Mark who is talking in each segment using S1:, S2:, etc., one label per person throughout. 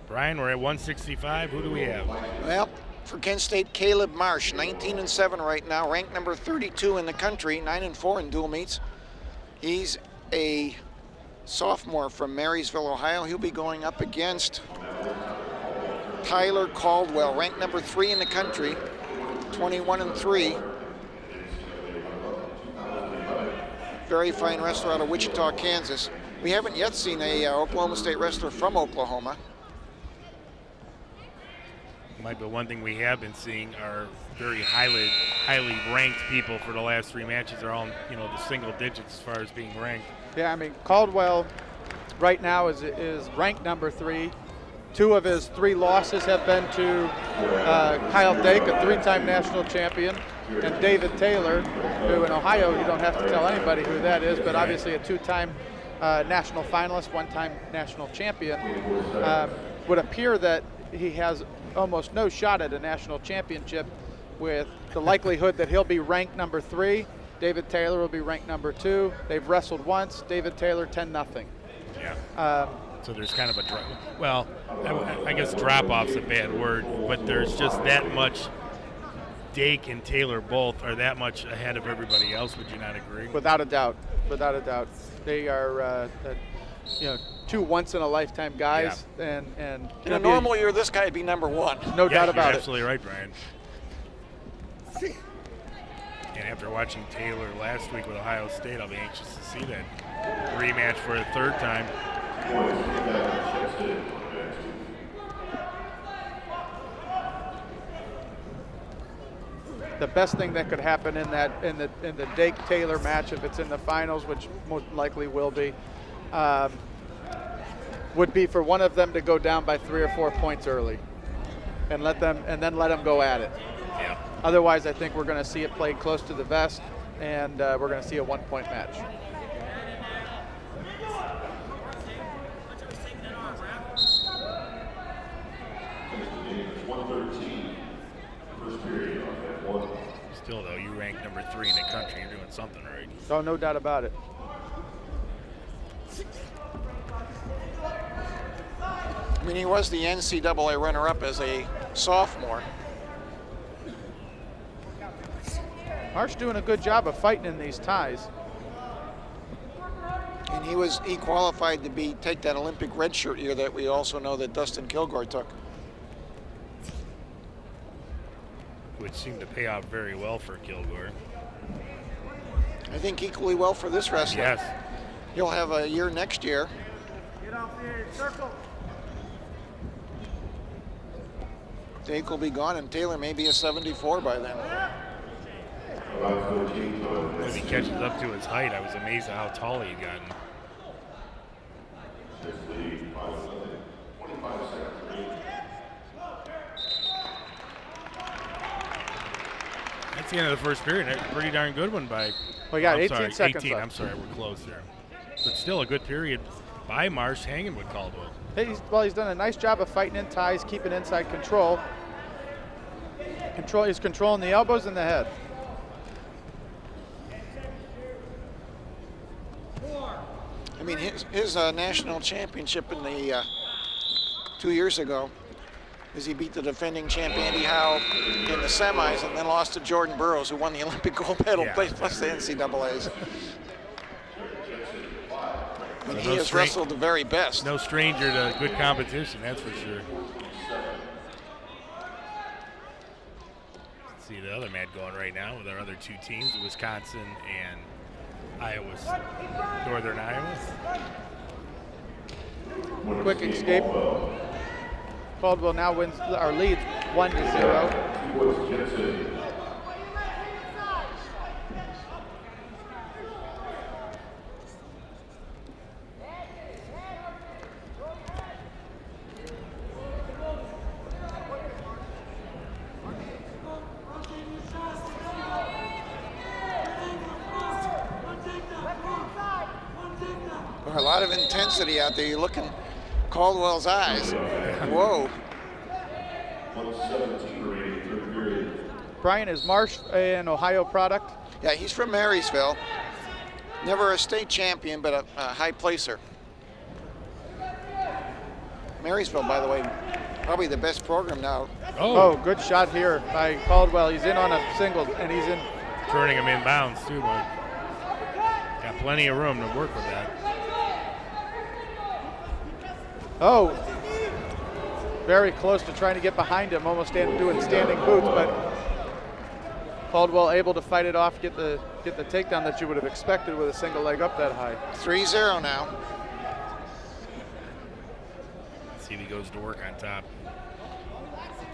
S1: Brian, we're at 165. Who do we have?
S2: Well, for Kent State, Caleb Marsh, 19-7 right now, ranked number 32 in the country, 9-4 in dual meets. He's a sophomore from Marysville, Ohio. He'll be going up against Tyler Caldwell, ranked number 3 in the country, 21-3. Very fine wrestler out of Wichita, Kansas. We haven't yet seen a Oklahoma State wrestler from Oklahoma.
S1: Might be one thing we have been seeing are very highly ranked people for the last 3 matches. They're all in, the single digits as far as being ranked.
S3: Yeah, I mean, Caldwell right now is ranked number 3. 2 of his 3 losses have been to Kyle Dake, a 3-time national champion, and David Taylor, who in Ohio, you don't have to tell anybody who that is, but obviously a 2-time national finalist, 1-time national champion. Would appear that he has almost no shot at a national championship, with the likelihood that he'll be ranked number 3. David Taylor will be ranked number 2. They've wrestled once. David Taylor 10-0.
S1: Yeah. So there's kind of a drop. Well, I guess drop-off's a bad word, but there's just that much. Dake and Taylor both are that much ahead of everybody else. Would you not agree?
S3: Without a doubt. Without a doubt. They are, 2 once-in-a-lifetime guys.
S2: Yeah.
S3: And
S2: in a normal year, this guy would be number 1.
S3: No doubt about
S1: you're absolutely right, Brian. And after watching Taylor last week with Ohio State, I'll be anxious to see that rematch for a 3rd time.
S3: The best thing that could happen in the Dake Taylor match, if it's in the finals, which most likely will be, would be for one of them to go down by 3 or 4 points early, and then let them go at it.
S1: Yeah.
S3: Otherwise, I think we're going to see it played close to the vest, and we're going to see a 1-point match.
S1: Still, though, you rank number 3 in the country. You're doing something right.
S3: Oh, no doubt about it.
S2: I mean, he was the NCAA runner-up as a sophomore.
S3: Marsh doing a good job of fighting in these ties.
S2: And he qualified to take that Olympic red shirt year that we also know that Dustin Kilgore took.
S1: Which seemed to pay off very well for Kilgore.
S2: I think equally well for this wrestler.
S1: Yes.
S2: He'll have a year next year.
S4: Get off the circle.
S2: Dake will be gone, and Taylor may be a 74 by then.
S1: As he catches up to his height, I was amazed at how tall he'd gotten. That's the end of the first period. A pretty darn good one by.
S3: We got 18 seconds
S1: 18.
S3: left.
S1: I'm sorry, we're close there. But still a good period by Marsh, hanging with Caldwell.
S3: He's done a nice job of fighting in ties, keeping inside control. He's controlling the elbows and the head.
S2: I mean, his national championship in the 2 years ago is he beat the defending champ Andy Howe in the semis and then lost to Jordan Burroughs, who won the Olympic gold medal, plus the NCAAs. I mean, he has wrestled the very best.
S1: No stranger to good competition, that's for sure. Let's see the other match going right now with our other 2 teams, Wisconsin and Northern Iowa.
S3: Quick escape. Caldwell now wins our lead 1-0.
S2: A lot of intensity out there. You look in Caldwell's eyes. Whoa.
S3: Brian, is Marsh an Ohio product?
S2: Yeah, he's from Marysville. Never a state champion, but a high placer. Marysville, by the way, probably the best program now.
S3: Oh, good shot here by Caldwell. He's in on a single, and he's in.
S1: Turning him in bounds, too, Mike. Got plenty of room to work with that.
S3: Oh, very close to trying to get behind him, almost doing standing boots, but Caldwell able to fight it off, get the takedown that you would have expected with a single leg up that high.
S2: 3-0 now.
S1: Let's see if he goes to work on top.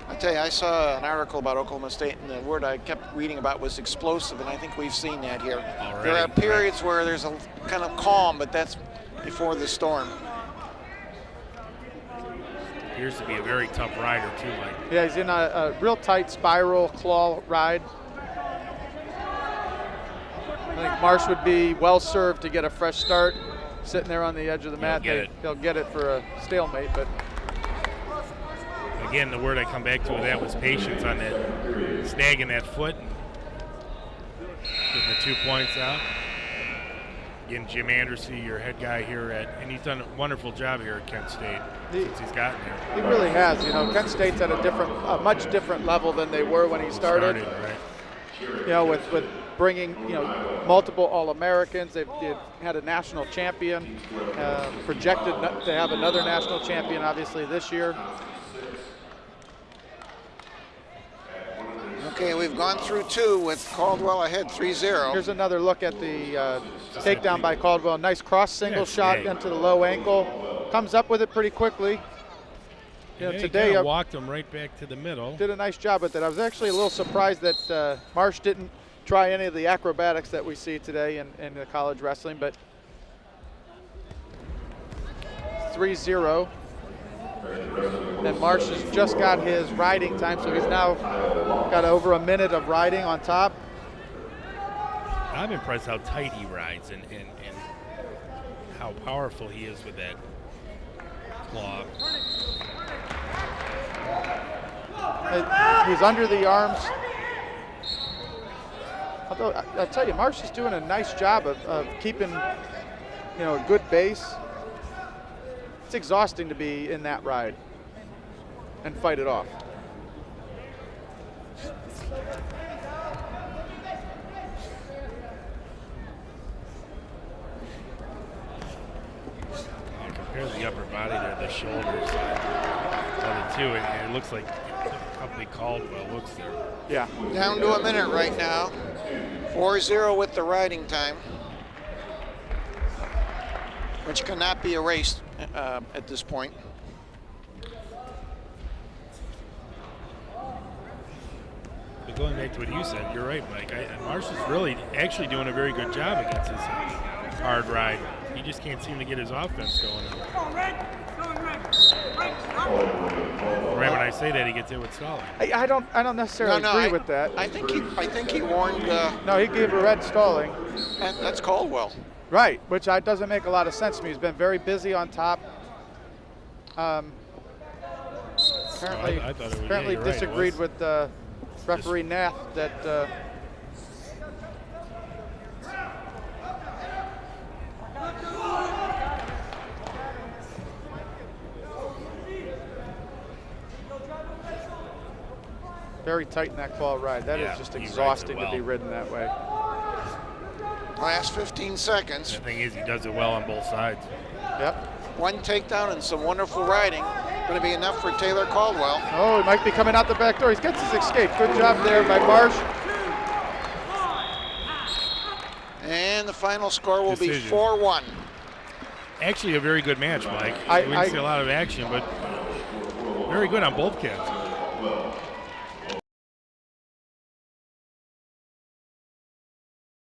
S2: I tell you, I saw an article about Oklahoma State, and the word I kept reading about was explosive, and I think we've seen that here.
S1: Already,
S2: there are periods where there's a kind of calm, but that's before the storm.
S1: Appears to be a very tough rider, too, Mike.
S3: Yeah, he's in a real tight spiral claw ride. I think Marsh would be well served to get a fresh start. Sitting there on the edge of the mat, they'll get it for a stalemate, but
S1: again, the word I come back to with that was patience on that, snagging that foot, getting the 2 points out. Again, Jim Anderson, your head guy here and he's done a wonderful job here at Kent State since he's gotten here.
S3: He really has. You know, Kent State's at a much different level than they were when he started.
S1: Right.
S3: You know, with bringing multiple All-Americans, they've had a national champion, projected to have another national champion, obviously this year.
S2: Okay, we've gone through 2 with Caldwell ahead 3-0.
S3: Here's another look at the takedown by Caldwell. Nice cross single shot into the low ankle. Comes up with it pretty quickly.
S1: Today he walked him right back to the middle.
S3: Did a nice job with it. I was actually a little surprised that Marsh didn't try any of the acrobatics that we see today in the college wrestling, but 3-0. And Marsh has just got his riding time, so he's now got over a minute of riding on top.
S1: I'm impressed how tight he rides and how powerful he is with that claw.
S3: He's under the arms. Although I'll tell you, Marsh is doing a nice job of keeping, a good base. It's exhausting to be in that ride and fight it off.
S1: Compare the upper body there, the shoulders, the two, and it looks like how big Caldwell looks there.
S3: Yeah.
S2: Down to a minute right now. 4-0 with the riding time, which cannot be erased at this point.
S1: But going back to what you said, you're right, Mike. Marsh is really actually doing a very good job against this hard ride. He just can't seem to get his offense going. Right when I say that, he gets hit with stalling.
S3: I don't necessarily agree with that.
S2: I think he warned.
S3: No, he gave a red stalling.
S2: And that's Caldwell.
S3: Right, which doesn't make a lot of sense to me. He's been very busy on top. Apparently disagreed with referee Nath that. Very tight in that claw ride. That is just exhausting to be ridden that way.
S2: Last 15 seconds.
S1: The thing is, he does it well on both sides.
S3: Yep.
S2: One takedown and some wonderful riding. Going to be enough for Taylor Caldwell.
S3: Oh, he might be coming out the back door. He gets his escape. Good job there by Marsh.
S2: And the final score will
S1: Decision.
S2: be 4-1.
S1: Actually, a very good match, Mike. We didn't see a lot of action, but very good on both kids.